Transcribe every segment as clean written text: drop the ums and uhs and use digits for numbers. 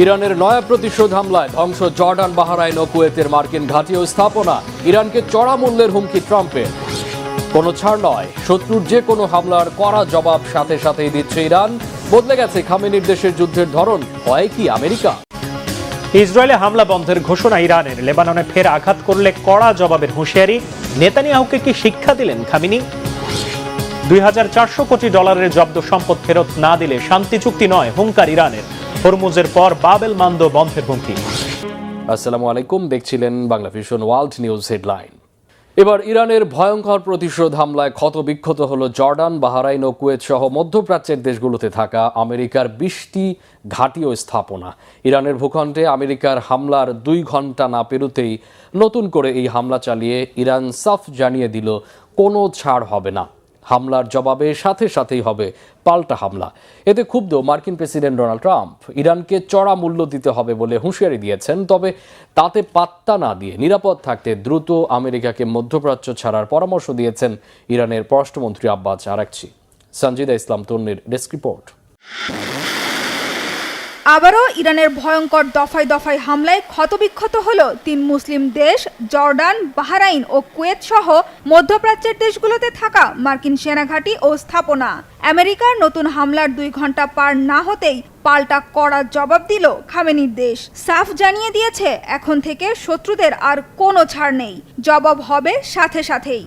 ইরানের নয়া প্রতিশোধ হামলায় ধ্বংস জর্ডান, বাহরাইন ও কুয়েতের মার্কিন ঘাঁটি ও স্থাপনা। ইরানকে চড়া মূল্যের হুমকি ট্রাম্পের। কোনো ছাড় নয়, শত্রুর যে কোনো হামলার কড়া জবাব সাথে সাথেই দিচ্ছে ইরান। বদলে গেছে খামেনির দেশের যুদ্ধের ধরন, হয় কি আমেরিকা? ইসরায়েলে হামলা বন্ধের ঘোষণা ইরানের। লেবাননে ফের আঘাত করলে কড়া জবাবের হুঁশিয়ারি। নেতানিয়াহুকে কি শিক্ষা দিলেন খামেনি? 2400 কোটি ডলারের জব্দ সম্পদ ফেরত না দিলে শান্তি চুক্তি নয়, হুঙ্কার ইরানের। হরমুজের পর বাবেল মান্দ বন্ধের হুমকি। আসসালামু আলাইকুম, দেখছিলেন Bangla vision world news headline. এবার ইরানের ভয়ঙ্কর প্রতিশোধ হামলায় ক্ষতবিক্ষত হলো জর্ডান, বাহরাইন ও কুয়েত সহ মধ্যপ্রাচ্যের দেশগুলোতে থাকা আমেরিকার 20টি ঘাঁটি ও স্থাপনা। ইরানের ভূখণ্ডে আমেরিকার হামলার 2 ঘন্টা না পেরোতেই নতুন করে এই হামলা চালিয়ে ইরান সাফ জানিয়ে দিল, কোনো ছাড় হবে না। হামলার জবাবে সাথে সাথেই হবে পাল্টা হামলা। এতে ক্ষুব্ধ মার্কিন প্রেসিডেন্ট ডোনাল্ড ট্রাম্প ইরানকে চড়া মূল্য দিতে হবে বলে হুঁশিয়ারি দিয়েছেন। তবে তাতে পাত্তা না দিয়ে নিরাপদ থাকতে দ্রুত আমেরিকাকে মধ্যপ্রাচ্য ছাড়ার পরামর্শ দিয়েছেন ইরানের পররাষ্ট্রমন্ত্রী আব্বাস আরাকচি। সঞ্জিদা ইসলাম তন্নির ডেস্ক রিপোর্ট। আবারও ইরানের ভয়ঙ্কর দফায় দফায় হামলায় ক্ষতবিক্ষত হলো 3 মুসলিম দেশ জর্ডান, বাহরাইন ও কুয়েত সহ মধ্যপ্রাচ্যের দেশগুলোতে থাকা মার্কিন সেনাঘাঁটি ও স্থাপনা। আমেরিকার নতুন হামলার 2 ঘন্টা পার না হতেই পাল্টা কড়া জবাব দিল খামেনির দেশ। সাফ জানিয়ে দিয়েছে, এখন থেকে শত্রুদের আর কোনো ছাড় নেই, জবাব হবে সাথে সাথেই।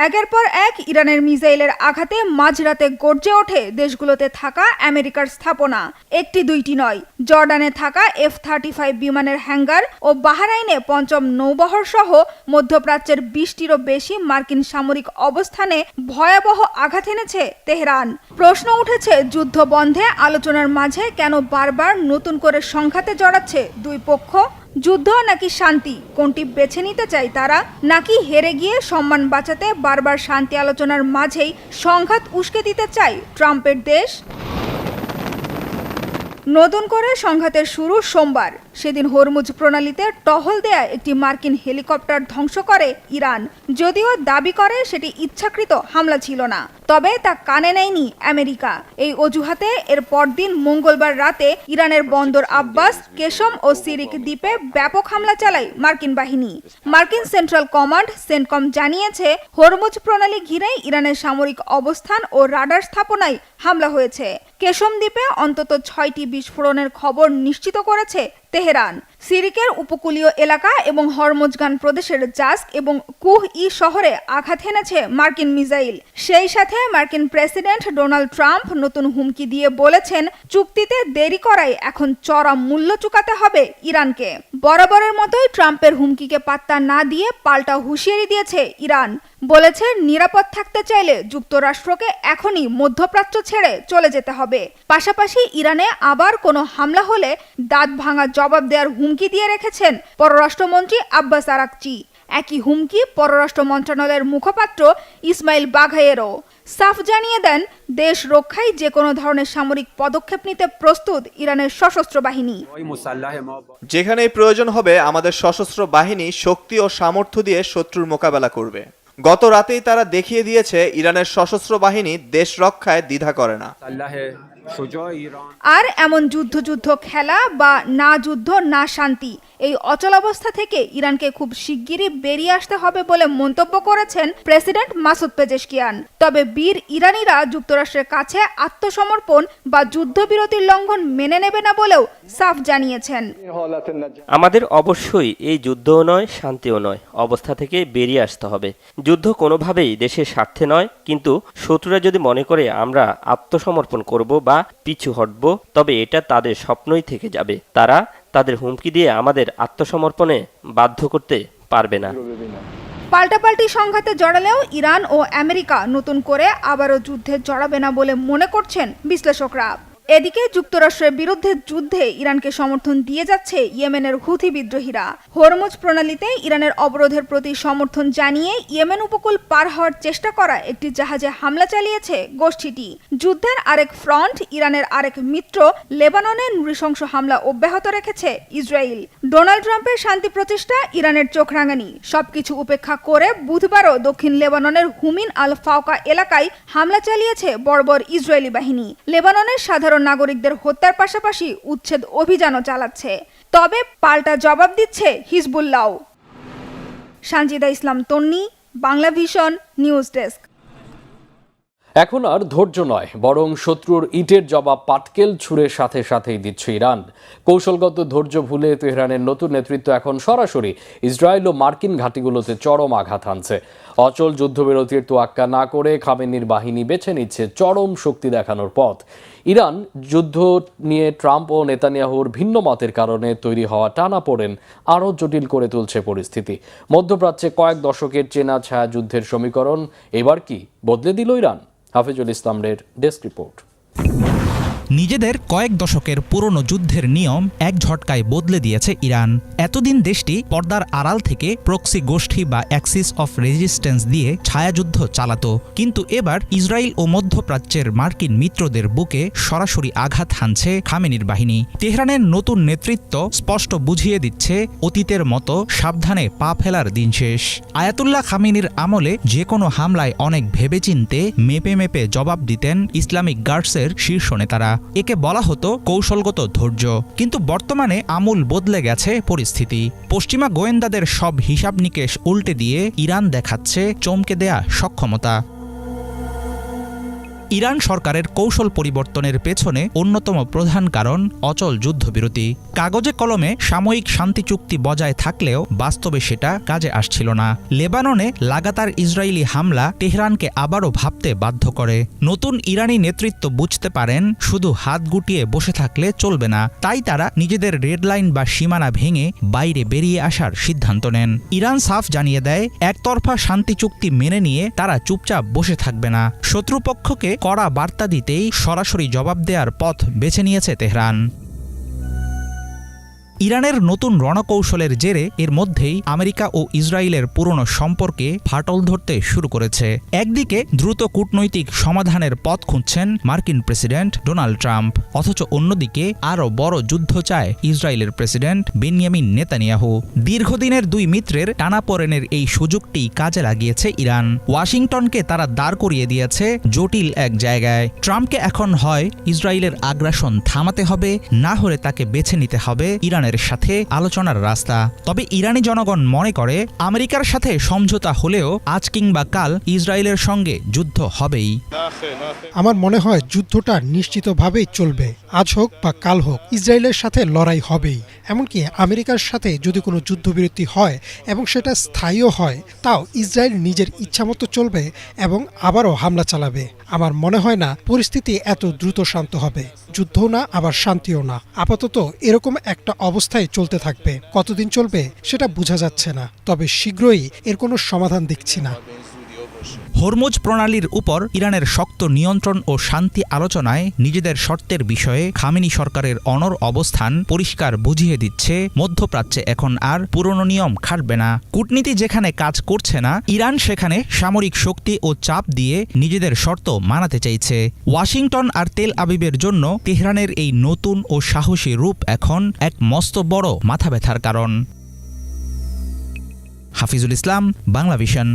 একের পর এক ইরানের মিসাইলের আঘাতে মাঝরাতে গর্জে ওঠে দেশগুলোতে থাকা আমেরিকার স্থাপনা। একটি দুইটি নয়, জর্ডানে থাকা F-35 বিমানের হ্যাঙ্গার ও বাহরাইনে 5ম নৌবহর সহ মধ্যপ্রাচ্যের 20টিরও বেশি মার্কিন সামরিক অবস্থানে ভয়াবহ আঘাত এনেছে তেহরান। প্রশ্ন উঠেছে, যুদ্ধ বন্ধে আলোচনার মাঝে কেন বারবার নতুন করে সংঘাতে জড়াচ্ছে দুই পক্ষ? যুদ্ধ নাকি শান্তি, কোনটি বেছে নিতে চাই তারা? নাকি হেরে গিয়ে সম্মান বাঁচাতে বারবার শান্তি আলোচনার মাঝেই সংঘাত উস্কে দিতে চাই ট্রাম্পের দেশ? নতুন করে সংঘাতের শুরু সোমবার। সেদিন হরমুজ প্রণালীতে টহল দেয়া একটি মার্কিন হেলিকপ্টার ধ্বংস করে ইরান। যদিও দাবি করে সেটি ইচ্ছাকৃত হামলা ছিল না, তবে তা কানে নেয়নি আমেরিকা। এই অজুহাতে এর পরদিন মঙ্গলবার রাতে ইরানের বন্দর আব্বাস, কেশম ও সিরিক দ্বীপে ব্যাপক হামলা চালায় মার্কিন বাহিনী। মার্কিন সেন্ট্রাল কমান্ড সেন্টকম জানিয়েছে, হরমুজ প্রণালী ঘিরে ইরানের সামরিক অবস্থান ও রাডার স্থাপনায় হামলা হয়েছে। কেশম দ্বীপে অন্তত 6টি বিস্ফোরণের খবর নিশ্চিত করেছে তেহরান। সিরিকের উপকূলীয় এলাকা এবং হরমুজগান প্রদেশের জাস্ক এবং কুহ-ই শহরে আঘাত হেনেছে মার্কিন মিসাইল। সেই সাথে মার্কিন প্রেসিডেন্ট ডোনাল্ড ট্রাম্প নতুন হুমকি দিয়ে বলেছেন, চুক্তিতে দেরি করায় এখন চড়া মূল্য চুকাতে হবে ইরানকে। বরাবরের মতোই ট্রাম্পের হুমকিকে পাত্তা না দিয়ে পাল্টা হুঁশিয়ারি দিয়েছে ইরান। বলেছে, নিরাপদ থাকতে চাইলে যুক্তরাষ্ট্রকে এখনই মধ্যপ্রাচ্য ছেড়ে চলে যেতে হবে। পাশাপাশি ইরানে আবার কোনো হামলা হলে দাঁত ভাঙা জবাব দেওয়ার হুমকি দিয়ে রেখেছেন পররাষ্ট্রমন্ত্রী আব্বাস আরাকচি। একই হুমকি পররাষ্ট্র মন্ত্রণালয়ের মুখপাত্র ইসমাইল বাঘাইয়েরও। সাফ জানিয়ে দেন, দেশ রক্ষায় যে কোনো ধরনের সামরিক পদক্ষেপ নিতে প্রস্তুত ইরানের সশস্ত্র বাহিনী। যেখানেই প্রয়োজন হবে আমাদের সশস্ত্র বাহিনী শক্তি ও সামর্থ্য দিয়ে শত্রুর মোকাবেলা করবে। গত রাতেই তারা দেখিয়ে দিয়েছে ইরানের সশস্ত্র বাহিনী দেশ রক্ষায় দ্বিধা করে না। আর এমন যুদ্ধ খেলা বা না যুদ্ধ না শান্তি, এই অচলাবস্থা থেকে ইরানকে খুব শিগগিরই বেরিয়ে আসতে হবে বলে মন্তব্য করেছেন প্রেসিডেন্ট মাসুদ পেজেশকিয়ান। তবে বীর ইরানিরা যুক্তরাষ্ট্রের কাছে আত্মসমর্পণ বা যুদ্ধবিরতির লঙ্ঘন মেনে নেবে না বলেও সাফ জানিয়েছেন। আমাদের অবশ্যই এই যুদ্ধও নয়, শান্তিও নয়, অবস্থা থেকে বেরিয়ে আসতে হবে। যুদ্ধ কোনোভাবেই দেশের স্বার্থে নয়, কিন্তু শত্রুরা যদি মনে করে আমরা আত্মসমর্পণ করব বা পিছু হটব, তবে এটা তাদের স্বপ্নই থেকে যাবে। তারা তাদের হুমকি দিয়ে আমাদের আত্মসমর্পণে বাধ্য করতে পারবে না। পাল্টাপাল্টি সংঘাতে জড়ালেও ইরান ও আমেরিকা নতুন করে আবারও যুদ্ধে জড়াবে না বলে মনে করছেন বিশ্লেষকরা। এদিকে যুক্তরাষ্ট্রের বিরুদ্ধে যুদ্ধে ইরানকে সমর্থন দিয়ে যাচ্ছে ইয়েমেনের হুথি বিদ্রোহীরা। হরমুজ প্রণালীতে ইরানের অবরোধের প্রতি সমর্থন জানিয়ে ইয়েমেন উপকূল পার হওয়ার চেষ্টা করা একটি জাহাজে হামলা চালিয়েছে গোষ্ঠীটি। যুদ্ধের আরেক ফ্রন্ট, ইরানের আরেক মিত্র লেবাননে নৃশংস হামলা অব্যাহত রেখেছে ইসরায়েল। ডোনাল্ড ট্রাম্পের শান্তি প্রচেষ্টা, ইরানের চোখ রাঙানি, সবকিছু উপেক্ষা করে বুধবারও দক্ষিণ লেবাননের হুমিন আল ফাওকা এলাকায় হামলা চালিয়েছে বর্বর ইসরায়েলি বাহিনী। লেবাননের সাধারণ সাধারণ নাগরিকদের হত্যার পাশাপাশি উচ্ছেদ অভিযানও চালাচ্ছে। তবে পাল্টা জবাব দিচ্ছে হিজবুল্লাহ। সানজিদা ইসলাম তন্নি, বাংলা ভিশন নিউজ ডেস্ক। এখন আর ধৈর্য নয়, বরং শত্রুর ইটের জবাব পাটকেল ছুঁড়ে সাথে সাথেই দিচ্ছে ইরান। কৌশলগত ধৈর্য ভুলে তেহরানের নতুন নেতৃত্ব এখন সরাসরি ইসরায়েল ও মার্কিন ঘাঁটিগুলোতে চরম আঘাত হানছে। অচল যুদ্ধবিরতির তোয়াক্কা না করে খামেনির বাহিনী বেছে নিচ্ছে চরম শক্তি দেখানোর পথ। ইরান যুদ্ধ নিয়ে ট্রাম্প ও নেতানিয়াহুর ভিন্ন মতের কারণে তৈরি হওয়া টানাপোড়েন আরও জটিল করে তুলছে পরিস্থিতি। মধ্যপ্রাচ্যে কয়েক দশকের চেনা ছায়া যুদ্ধের সমীকরণ এবার কি বদলে দিল ইরান? হাফিজুল ইসলামের ডেস্ক রিপোর্ট। নিজেদের কয়েক দশকের পুরনো যুদ্ধের নিয়ম এক ঝটকায় বদলে দিয়েছে ইরান। এতদিন দেশটি পর্দার আড়াল থেকে প্রক্সি গোষ্ঠী বা অ্যাক্সিস অফ রেজিস্ট্যান্স দিয়ে ছায়াযুদ্ধ চালাতো, কিন্তু এবার ইসরায়েল ও মধ্যপ্রাচ্যের মার্কিন মিত্রদের বুকে সরাসরি আঘাত হানছে খামেনির বাহিনী। তেহরানের নতুন নেতৃত্ব স্পষ্ট বুঝিয়ে দিচ্ছে অতীতের মতো সাবধানে পা ফেলার দিন শেষ। আয়াতুল্লাহ খামেনির আমলে যে কোনো হামলায় অনেক ভেবেচিন্তে মেপে মেপে জবাব দিতেন ইসলামিক গার্ডসের শীর্ষ নেতারা। একে বলা হতো কৌশলগত ধৈর্য। কিন্তু বর্তমানে আমূল বদলে গেছে পরিস্থিতি। পশ্চিমা গোয়েন্দাদের সব হিসাব নিকেশ উল্টে দিয়ে ইরান দেখাচ্ছে চমকে দেয়া সক্ষমতা। ইরান সরকারের কৌশল পরিবর্তনের পেছনে অন্যতম প্রধান কারণ অচল যুদ্ধবিরতি। কাগজে কলমে সাময়িক শান্তি চুক্তি বজায় থাকলেও বাস্তবে সেটা কাজে আসছিল না। লেবাননে লাগাতার ইসরায়েলি হামলা তেহরানকে আবারও ভাবতে বাধ্য করে। নতুন ইরানি নেতৃত্ব বুঝতে পারেন শুধু হাত গুটিয়ে বসে থাকলে চলবে না, তাই তারা নিজেদের রেডলাইন বা সীমানা ভেঙে বাইরে বেরিয়ে আসার সিদ্ধান্ত নেন। ইরান সাফ জানিয়ে দেয়, একতরফা শান্তি চুক্তি মেনে নিয়ে তারা চুপচাপ বসে থাকবে না। শত্রুপক্ষকে কড়া বার্তা দিতেই সরাসরি জবাব দেওয়ার পথ বেছে নিয়েছে তেহরান। ইরানের নতুন রণকৌশলের জেরে এর মধ্যেই আমেরিকা ও ইসরায়েলের পুরনো সম্পর্কে ফাটল ধরতে শুরু করেছে। একদিকে দ্রুত কূটনৈতিক সমাধানের পথ খুঁজছেন মার্কিন প্রেসিডেন্ট ডোনাল্ড ট্রাম্প, অথচ অন্যদিকে আরও বড় যুদ্ধ চায় ইসরায়েলের প্রেসিডেন্ট বেনিয়ামিন নেতানিয়াহু। দীর্ঘদিনের দুই মিত্রের টানাপোড়েনের এই সুযোগটি কাজে লাগিয়েছে ইরান। ওয়াশিংটনকে তারা দাঁড় করিয়ে দিয়েছে জটিল এক জায়গায়। ট্রাম্পকে এখন হয় ইসরায়েলের আগ্রাসন থামাতে হবে, না হলে তাকে বেছে নিতে হবে ইরানের সাথে আলোচনার রাস্তা। তবে ইরানি জনগণ মনে করে আমেরিকার সাথে সমঝোতা হলেও আজ কিংবা কাল ইসরায়েলের সঙ্গে যুদ্ধ হবেই। আমার মনে হয় যুদ্ধটা নিশ্চিতভাবেই চলবে, আজ হোক বা কাল হোক ইসরায়েলের সাথে লড়াই হবেই। এমনকি আমেরিকার সাথে যদি কোনো যুদ্ধবিরতি হয় এবং সেটা স্থায়ীও হয়, তাও ইসরায়েল নিজের ইচ্ছামতো চলবে এবং আবারও হামলা চালাবে। আমার মনে হয় না পরিস্থিতি এত দ্রুত শান্ত হবে। যুদ্ধও না আবার শান্তিও না, আপাতত এরকম একটা অবস্থায় চলতে থাকবে। কতদিন চলবে সেটা বোঝা যাচ্ছে না, তবে শীঘ্রই এর কোনো সমাধান দেখছি না। হরমুজ প্রণালীর উপর ইরানের শক্ত নিয়ন্ত্রণ ও শান্তি আলোচনায় নিজেদের শর্তের বিষয়ে খামেনি সরকারের অনড় অবস্থান পরিষ্কার বুঝিয়ে দিচ্ছে মধ্যপ্রাচ্যে এখন আর পুরনো নিয়ম খাটবে না। কূটনীতি যেখানে কাজ করছে না, ইরান সেখানে সামরিক শক্তি ও চাপ দিয়ে নিজেদের শর্ত মানাতে চাইছে। ওয়াশিংটন আর তেল আবিবের জন্য তেহরানের এই নতুন ও সাহসী রূপ এখন এক মস্ত বড় মাথা ব্যথার কারণ। হাফিজুল ইসলাম, বাংলা ভিশন।